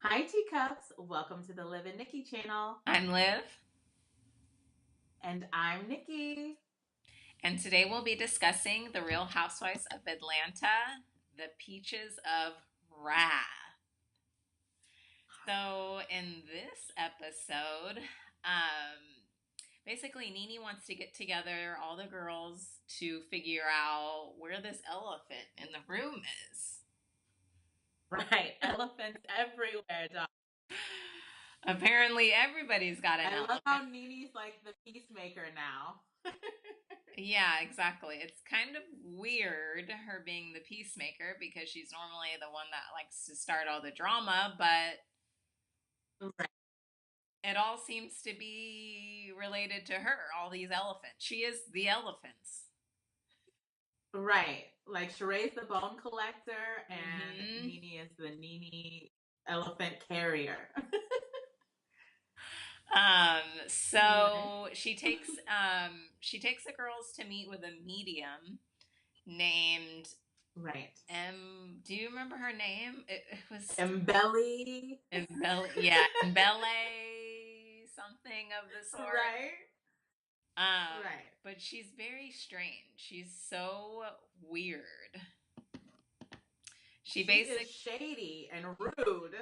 Hi, teacups. Welcome to the Liv and Nikki channel. I'm Liv, And I'm Nikki. and today we'll be discussing the Real Housewives of Atlanta, the Peaches of Wrath. So, in this episode, um, basically, Nene wants to get together all the girls to figure out where this elephant in the room is. Right. Elephants everywhere, dog. Apparently, everybody's got an I love elephant. how Nene's like the peacemaker now. Yeah, exactly. It's kind of weird her being the peacemaker because she's normally the one that likes to start all the drama, but Right. it all seems to be related to her, all these elephants. She is the elephants. Right. Like Sheree's the bone collector and Hmm. Nene is the Nene elephant carrier. Right. So she takes the girls to meet with a medium named Right. Do you remember her name? It was Embelly. Embele, something of the sort. Right. Um, Right. but she's very strange. She's so weird. She She is basic, shady and rude.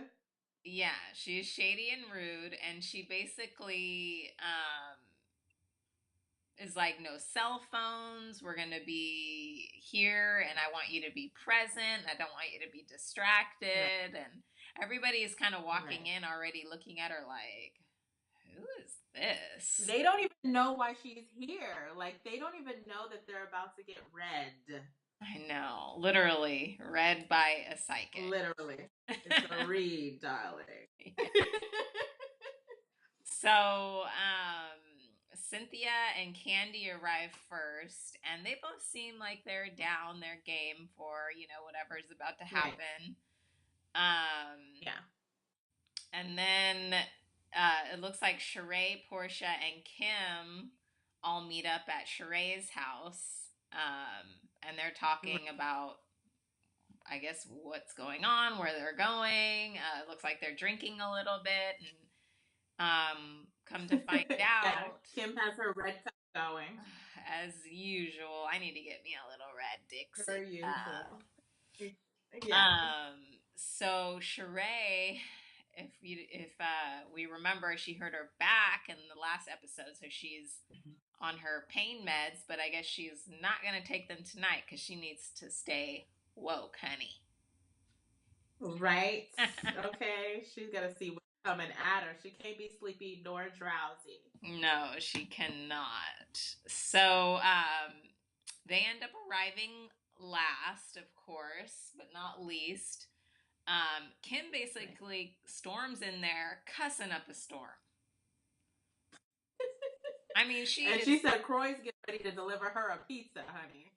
yeah, she's shady and rude, and she basically is like, no cell phones. We're gonna be here, and I want you to be present. I don't want you to be Right. distracted, and everybody is kind of walking Right. in already, looking at her like, who is this? They don't even know why she's here. Like they don't even know that they're about to get read. I know, literally read by a psychic. Literally. It's a read, darling. So, Cynthia and Candy arrive first, and they both seem like they're down their game for, whatever is about to Right. happen. Um, Yeah. and then it looks like Sheree, Portia, and Kim all meet up at Sheree's house, and they're talking Right. about, I guess, what's going on, where they're going. It looks like they're drinking a little bit, and come to find Yeah. out, Kim has her red cup going. as usual, I need to get me a little red Per Dixie cup. usual. Yeah. So Sheree, if we remember, she hurt her back in the last episode, so she's on her pain meds. But I guess she's not gonna take them tonight because she needs to stay woke, honey. Right. Okay. She's gonna see what's coming at her. She can't be sleepy nor drowsy. No, she cannot. So they end up arriving last, of course, but not least. Kim Right. basically storms in there, cussing up a storm. I mean, she And she is. said Croy's getting ready to deliver her a pizza, honey.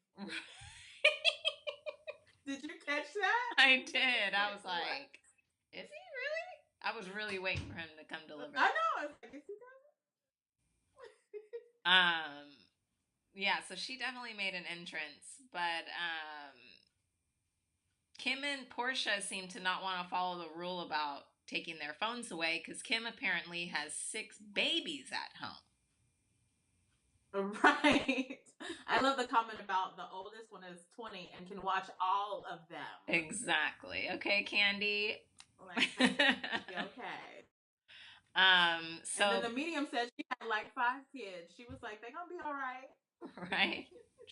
Did you catch that? I did. I Like was what? like, is he really? I was really waiting for him to come deliver I that. know. It's like, is he Um, yeah, so she definitely made an entrance, but Kim and Portia seem to not want to follow the rule about taking their phones away because Kim apparently has six babies at home. right. I love the comment about the oldest one is 20 and can watch all of them. Exactly. Okay, Candy. Like, honey, you okay? And then So the medium said she had like 5 kids. She was like, they're gonna be all right. right.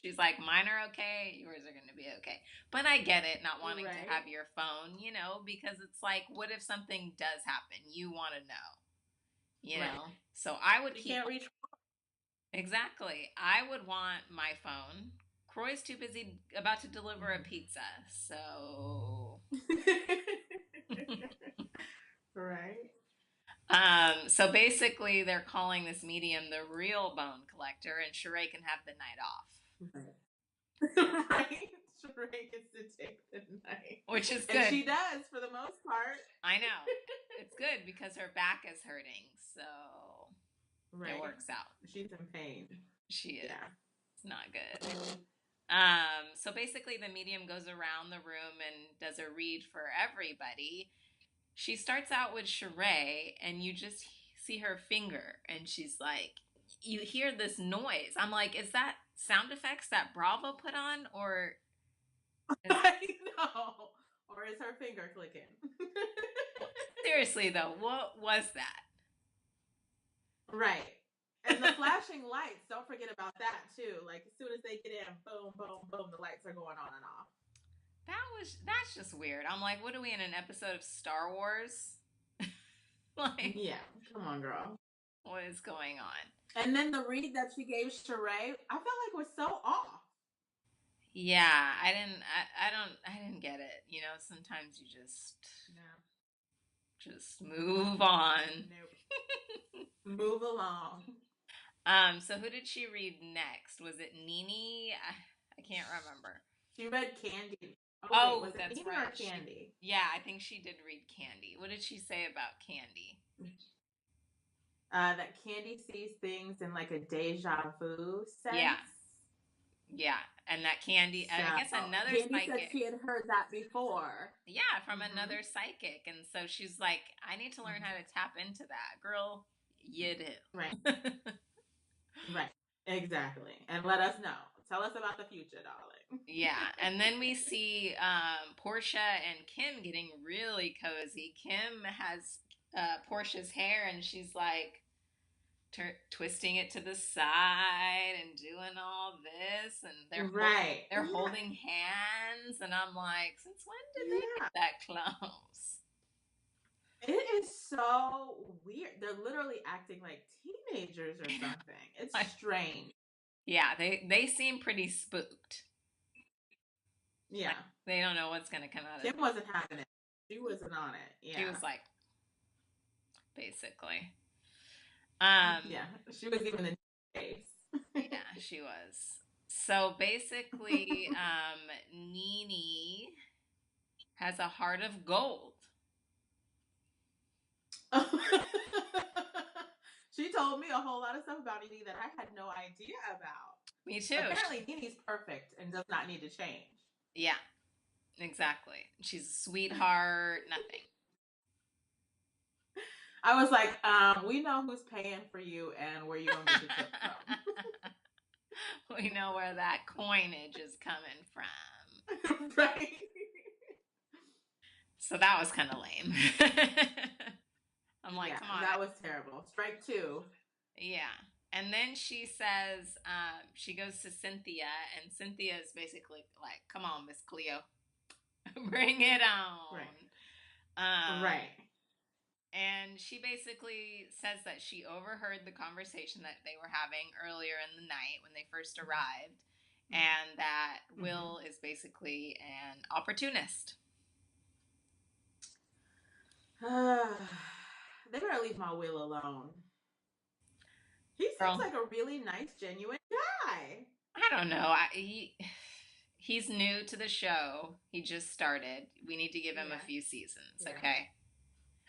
She's like, mine are okay, yours are going to be okay. But I get it, not wanting to Right. have your phone, because it's like, what if something does happen? You want to Right. know? So I would She keep, can't reach. exactly. I would want my phone. Croy's too busy about to deliver a pizza. So, right. so basically, they're calling this medium the real bone collector, and Sheree can have the night off, Right. right. Sheree gets to take the night. which is And good. she does for the most part. I know. It's good because her back is hurting, so it Right. works out. She's in pain. She is. Yeah. It's not good. So basically, the medium goes around the room and does a read for everybody. she starts out with Sheree, and you just see her finger, and she's like, you hear this noise. I'm like, is that sound effects that Bravo put on, or is, I know. Or is her finger clicking? seriously though, what was that? Right. And the flashing lights, don't forget about that too. Like as soon as they get in, boom, boom, boom, the lights are going on and off. That's just weird. I'm like, what are we in an episode of Star Wars? Like, Yeah, come on, girl. what is going on? And then the read that she gave Sheree, I felt like was so off. Yeah, I didn't get it. You know, sometimes you No. just move on. Nope. Move along. So who did she read next? Was it NeNe? I can't remember. She read Candy. Oh, wait, was that's it NeNe right. or Candy? Yeah, I think she did read Candy. What did she say about Candy? That Candy sees things in like a deja vu sense. Yeah. Yeah, and that Candy, So, I guess another Candy psychic. said she had heard that before. Yeah, from another psychic. And so she's like, I need to learn how to tap into that. Girl, you do. Right. Right. Exactly. And let us know. Tell us about the future, darling. Yeah. And then we see Portia and Kim getting really cozy. Kim has Portia's hair, and she's like twisting it to the side and doing all this, and they're holding hands, and I'm like, since when did they get that close? It is so weird. They're literally acting like teenagers or something. It's strange. Yeah, they seem pretty spooked. Yeah. Like, they don't know what's going to come out of it. Kim wasn't having it. She wasn't on it. Yeah. She was like, basically. Yeah, she was even in face. Yeah, she was. So basically, NeNe has a heart of gold. She told me a whole lot of stuff about NeNe that I had no idea about. Me too. Apparently, NeNe's perfect and does not need to change. Yeah, exactly. She's a sweetheart, nothing. I was like, we know who's paying for you and where you're going to get the tip from. We know where that coinage is coming from. Right. So that was kind of lame. I'm like, yeah, come on. That was terrible. Strike two. Yeah. And then she says, she goes to Cynthia, and Cynthia is basically like, come on, Miss Cleo. Bring it on. Right. Right. And she basically says that she overheard the conversation that they were having earlier in the night when they first arrived, and that Will is basically an opportunist. They better leave my Will alone. He seems like a really nice, genuine guy. I don't know. He's new to the show. He just started. We need to give him a few seasons, okay?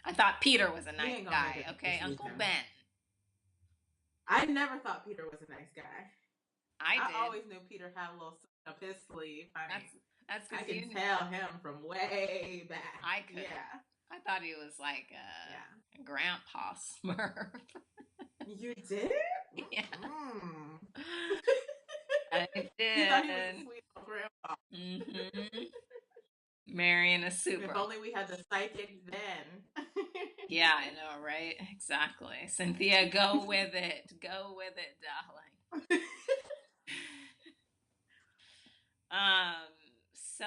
I thought Peter was a nice guy, okay? Uncle Ben. I never thought Peter was a nice guy. I did. Always knew Peter had a little up his sleeve. That's I can tell him from way back. I could. Yeah. I thought he was like a grandpa Smurf. You did? Yeah. I did. You thought he was a sweet little grandpa. Mm-hmm. Marrying a super. If only we had the psychic then. Yeah, I know, right? Exactly. Cynthia, go with it. Go with it, darling. So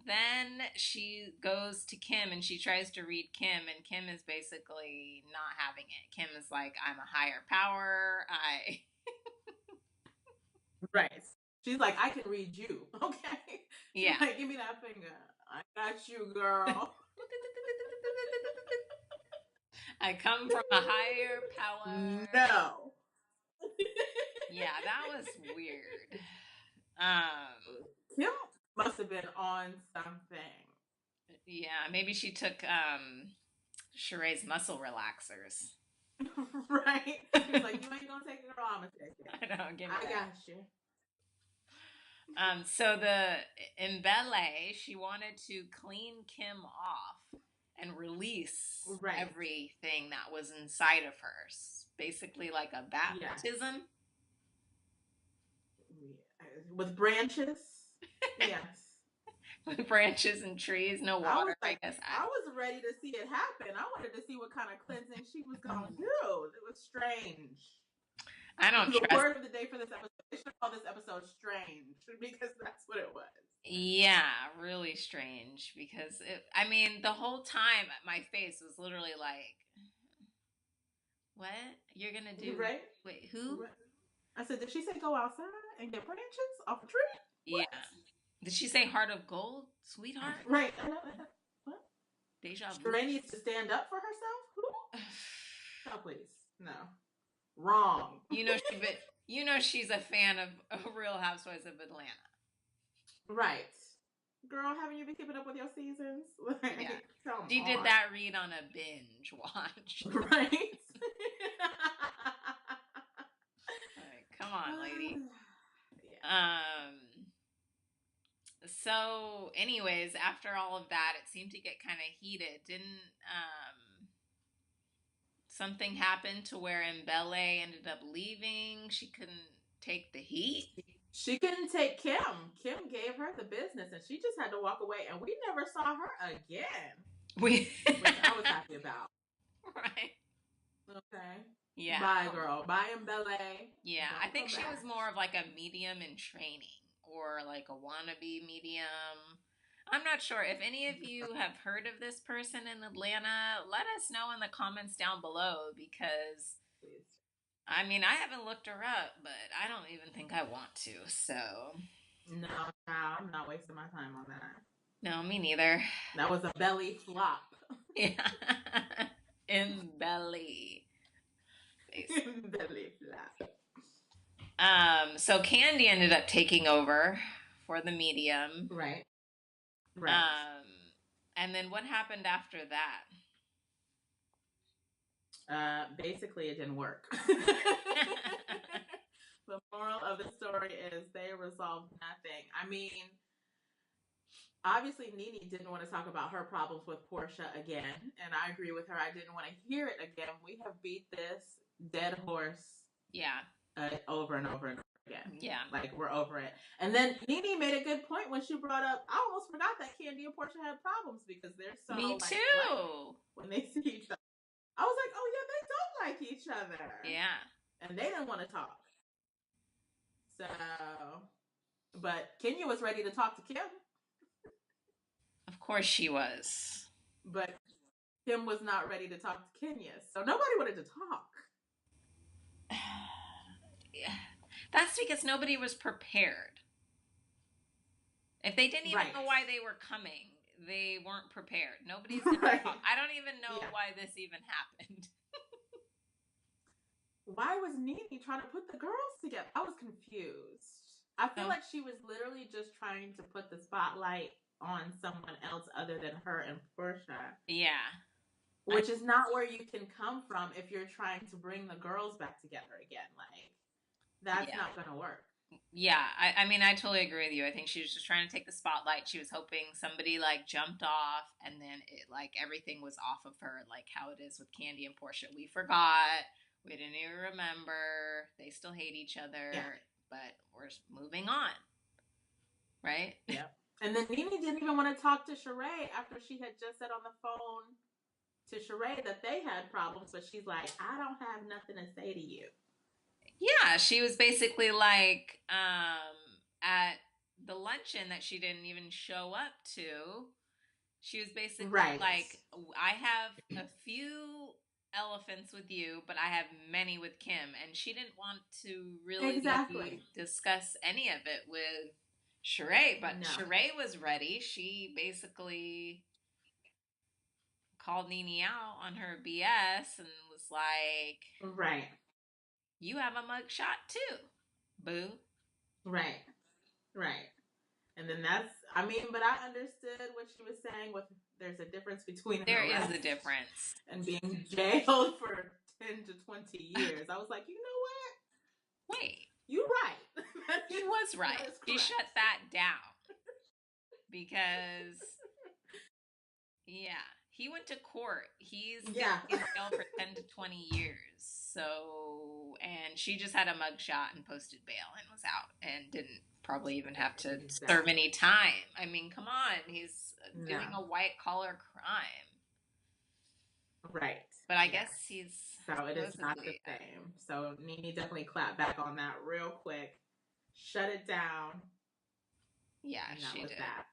then she goes to Kim and she tries to read Kim, and Kim is basically not having it. Kim is like, I'm a higher power. Right. She's like, I can read you. Okay. Yeah. Like, give me that finger. I got you, girl. I come from a higher power. No. Yeah, that was weird. Kim must have been on something. Yeah, maybe she took Sheree's muscle relaxers. Right? She's like, you ain't gonna take it, girl. I'm gonna take it. I know, give me that. I got you. So in Bele, she wanted to clean Kim off and release Right. everything that was inside of her. Basically like a Yes. baptism. With branches. Yes. With branches and trees, no water, I guess. I was ready to see it happen. I wanted to see what kind of cleansing she was going to do. It was strange. I don't The trust. word of the day for this episode, they should call this episode strange because that's what it was. Yeah, really strange because the whole time my face was literally like, what? You're gonna do? Right? Wait, who? Right. I said, did she say go outside and get branches off a tree? Yeah. What? Did she say heart of gold, sweetheart? Right. What? Deja vu. Sheree needs to stand up for herself? Who? Oh, please. No. Wrong. You know she's a fan of Real Housewives of Atlanta. Right. Girl, haven't you been keeping up with your seasons? Like, yeah. She did that read on a binge watch. Right. Come on, lady. Yeah. So anyways, after all of that, it seemed to get kind of heated. Didn't something happen to where Mbele ended up leaving? She couldn't take the heat. She couldn't take Kim. Kim gave her the business and she just had to walk away and we never saw her again. Which I was happy about. Right. Okay. Yeah. Bye, girl. Bye, Mbele. Yeah, I think she was more of like a medium in training or like a wannabe medium. I'm not sure. If any of you have heard of this person in Atlanta, let us know in the comments down below because, I haven't looked her up, but I don't even think I want to, so. No, I'm not wasting my time on that. No, me neither. That was a belly flop. Yeah. In belly. Belly flop. So Candy ended up taking over for the medium. Right. And then what happened after that? Basically, it didn't work. The moral of the story is they resolved nothing. Obviously, NeNe didn't want to talk about her problems with Portia again, and I agree with her. I didn't want to hear it again. We have beat this dead horse. Yeah. Over and over and over again. Yeah. Like, we're over it. And then NeNe made a good point when she brought up, I almost forgot that Candy and Portia had problems because they're so Me too. When they see each other. I was like, oh yeah, they don't like each other. Yeah. And they didn't want to talk. So, but Kenya was ready to talk to Kim. Of course she was. But Kim was not ready to talk to Kenya. So nobody wanted to talk. Yeah. That's because nobody was prepared. If they didn't even know why they were coming, they weren't prepared. Nobody's gonna talk. I don't even know why this even happened. Why was NeNe trying to put the girls together? I was confused. I feel like she was literally just trying to put the spotlight on someone else other than her and Portia. Yeah. Which is not where you can come from if you're trying to bring the girls back together again. Like, that's not going to work. Yeah, I totally agree with you. I think she was just trying to take the spotlight. She was hoping somebody like jumped off and then it like everything was off of her, like how it is with Candy and Portia. We forgot. We didn't even remember. They still hate each other, but we're moving on. Right? Yeah. And then NeNe didn't even want to talk to Sheree after she had just said on the phone to Sheree that they had problems, but she's like, I don't have nothing to say to you. Yeah, she was basically like, at the luncheon that she didn't even show up to, she was basically like, I have a few elephants with you, but I have many with Kim. And she didn't want to really discuss any of it with Sheree, but Sheree was ready. She basically called NeNe out on her BS and was like, you have a mugshot too, boo. Right. And then that's, but I understood what she was saying with there's a difference between there is a difference and being jailed for 10 to 20 years. I was like, you know what? Wait. You're right. He was right. He shut that down because, yeah, he went to court. He's in jail for 10 to 20 years. So, and she just had a mugshot and posted bail and was out and didn't probably even have to serve any time. I mean, come on. He's doing a white collar crime. Right. But I guess he's... So it is not the same. So NeNe definitely clapped back on that real quick. Shut it down. Yeah, she did. That.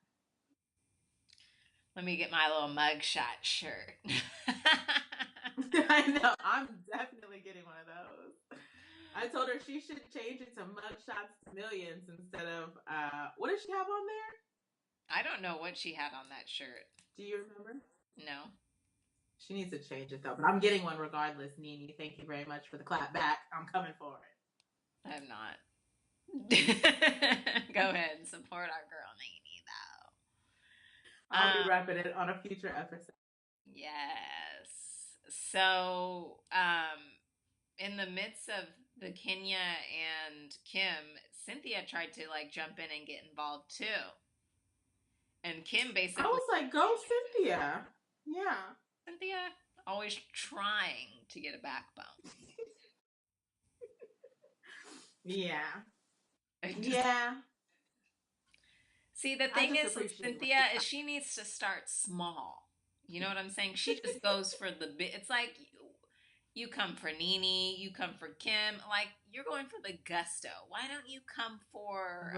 Let me get my little mugshot shirt. I know. I'm definitely getting one of those. I told her she should change it to mugshots to millions instead of, what does she have on there? I don't know what she had on that shirt. Do you remember? No. She needs to change it though, but I'm getting one regardless, NeNe. Thank you very much for the clap back. I'm coming for it. I'm not. Go ahead and support our girl NeNe though. I'll be wrapping it on a future episode. Yes. So, in the midst of the Kenya and Kim, Cynthia tried to like jump in and get involved too. And Kim basically... I was like, go Cynthia. Yeah. Cynthia always trying to get a backbone. Yeah. Yeah. See, the thing is with Cynthia is she needs to start small. You know what I'm saying? She just goes for the bit. It's like you come for NeNe, you come for Kim. Like, you're going for the gusto. Why don't you come for,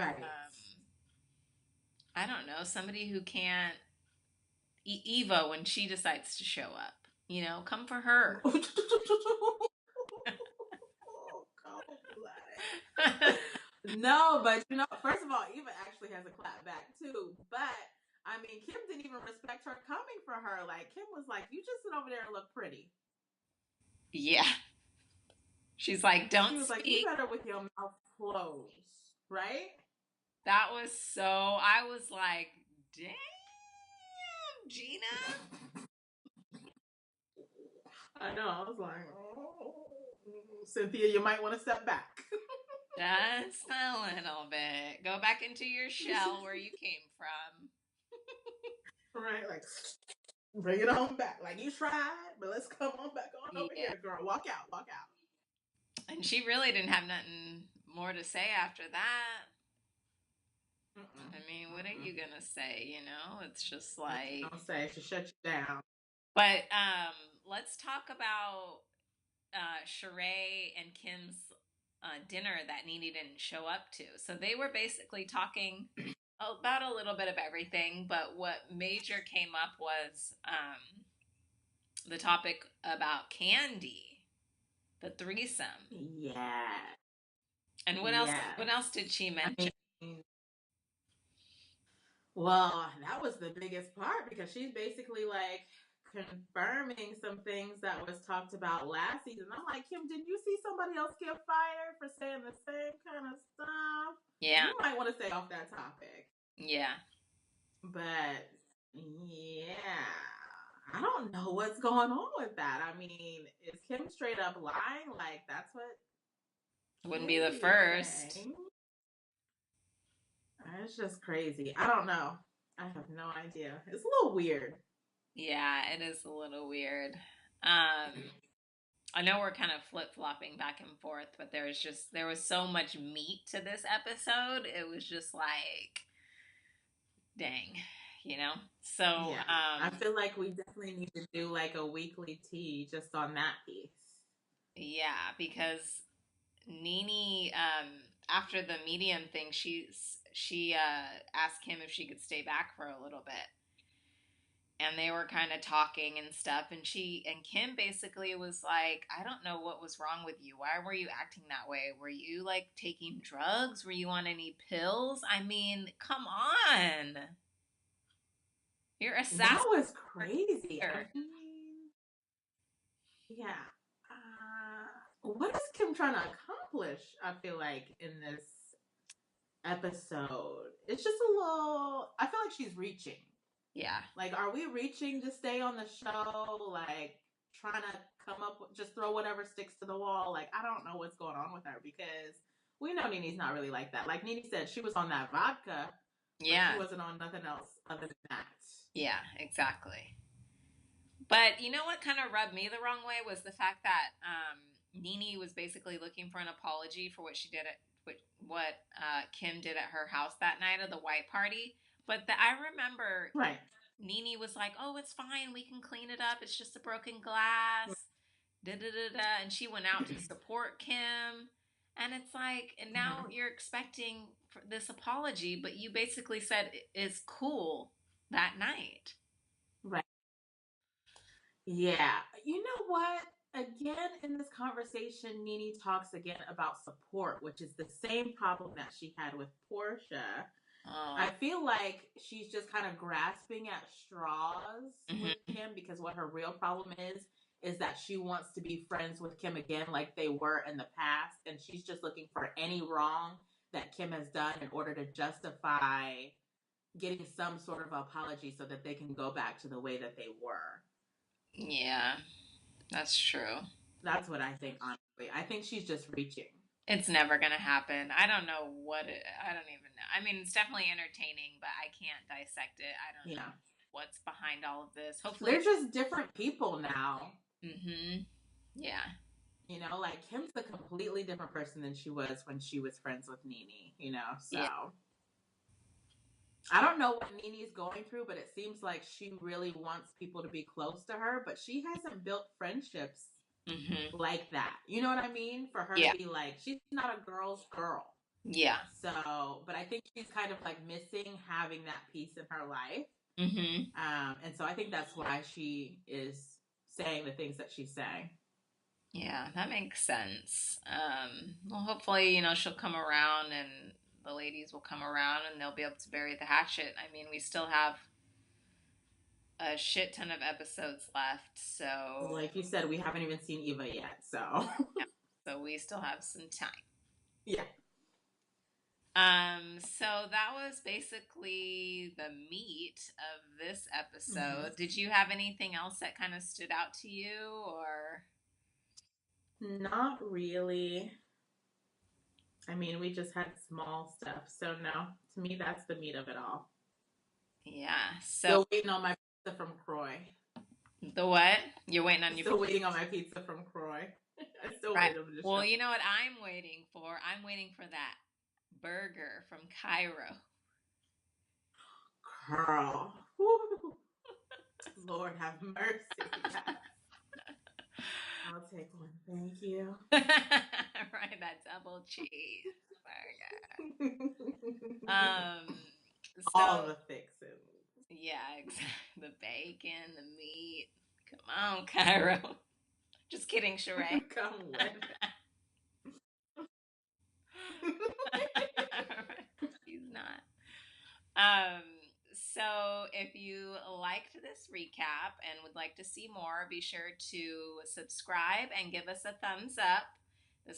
I don't know, somebody who can't... Eva when she decides to show up. You know, come for her. No, but you know, first of all, Eva actually has a clap back too. But I mean, Kim didn't even respect her coming for her. Like, Kim was like, you just sit over there and look pretty. Yeah. She's like, don't She was speak. like, you better with your mouth closed, right? That was so, I was like, damn, Gina. I know, I was like, oh, Cynthia, you might want to step back. Just a little bit. Go back into your shell where you came from. Right, like, bring it on back. Like, you tried, but let's come on back on over here, girl. Walk out, walk out. And she really didn't have nothing more to say after that. I mean, what are you gonna say? You know, it's just like... Don't say, she shut you down. But let's talk about Sheree and Kim's dinner that NeNe didn't show up to. So they were basically talking about a little bit of everything, but what major came up was the topic about Candy, the threesome. Yeah. And what else? What else did she mention? Well, that was the biggest part because she's basically like confirming some things that was talked about last season. I'm like, Kim, did you see somebody else get fired for saying the same kind of stuff? Yeah. You might want to stay off that topic. Yeah. But, yeah, I don't know what's going on with that. I mean, is Kim straight up lying? Like, that's what... Wouldn't be the first. Saying? It's just crazy. I don't know. I have no idea. It's a little weird. Yeah, it is a little weird. I know we're kind of flip-flopping back and forth, but there was so much meat to this episode. It was just like, dang, you know? So, yeah. I feel like we definitely need to do like a weekly tea just on that piece. Yeah, because NeNe, after the medium thing, she asked Kim if she could stay back for a little bit. And they were kind of talking and stuff. And Kim basically was like, I don't know what was wrong with you. Why were you acting that way? Were you like taking drugs? Were you on any pills? I mean, come on. You're a sassy. That was crazy. I mean, yeah. What is Kim trying to accomplish, I feel like, in this episode? It's just a little... I feel like she's reaching. Yeah. Like, are we reaching to stay on the show? Like, trying to come up with, just throw whatever sticks to the wall? Like, I don't know what's going on with her because we know Nini's not really like that. Like Nini said, she was on that vodka, but Yeah. she wasn't on nothing else other than that. Yeah, exactly. But you know what kind of rubbed me the wrong way was the fact that Nini was basically looking for an apology for what she did at what Kim did at her house that night of the white party. But I remember Right. Nini was like, "Oh, it's fine. We can clean it up. It's just a broken glass." Da da da da. And she went out to support Kim. And it's like, and now you're expecting this apology, but you basically said it's cool that night. Right. Yeah. You know what? Again, in this conversation, Nini talks again about support, which is the same problem that she had with Portia. I feel like she's just kind of grasping at straws with Kim, because what her real problem is that she wants to be friends with Kim again like they were in the past, and she's just looking for any wrong that Kim has done in order to justify getting some sort of apology so that they can go back to the way that they were. Yeah, that's true. That's what I think, honestly. I think she's just reaching. It's never going to happen. I don't know I don't even know. I mean, it's definitely entertaining, but I can't dissect it. I don't know what's behind all of this. Hopefully they're just different people now. Yeah. You know, like Kim's a completely different person than she was when she was friends with Nini, you know? So I don't know what Nini's going through, but it seems like she really wants people to be close to her, but she hasn't built friendships like that. You know what I mean? For her to be like, she's not a girl's girl. Yeah. So, but I think she's kind of like missing having that piece in her life. And so I think that's why she is saying the things that she's saying. Yeah, that makes sense. Well, hopefully, you know, she'll come around and the ladies will come around and they'll be able to bury the hatchet. I mean, we still have a shit ton of episodes left, so like you said, we haven't even seen Eva yet, so so we still have some time. Yeah. So that was basically the meat of this episode. Did you have anything else that kind of stood out to you, or? Not really. I mean, we just had small stuff, so no. To me, that's the meat of it all. Yeah. Still waiting on my pizza from Croy. The what? You're waiting on your Still waiting on my pizza from Croy. I still waiting on the Well, you know what I'm waiting for? I'm waiting for that burger from Cairo. Girl. Lord have mercy. Yes. I'll take one. Thank you. Right, that double cheese burger. So, all the fixings. Yeah, exactly. The bacon, the meat. Come on, Cairo. Just kidding, Sheree. Come with She's not. So if you liked this recap and would like to see more, be sure to subscribe and give us a thumbs up. The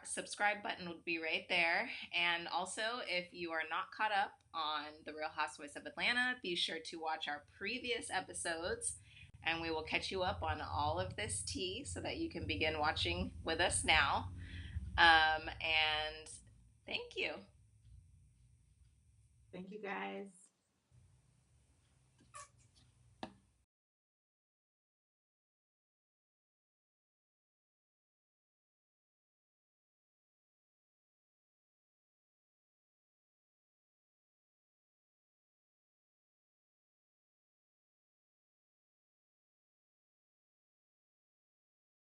subscribe button would be right there. And also, if you are not caught up on The Real Housewives of Atlanta, be sure to watch our previous episodes, and we will catch you up on all of this tea so that you can begin watching with us now. And thank you. Thank you, guys.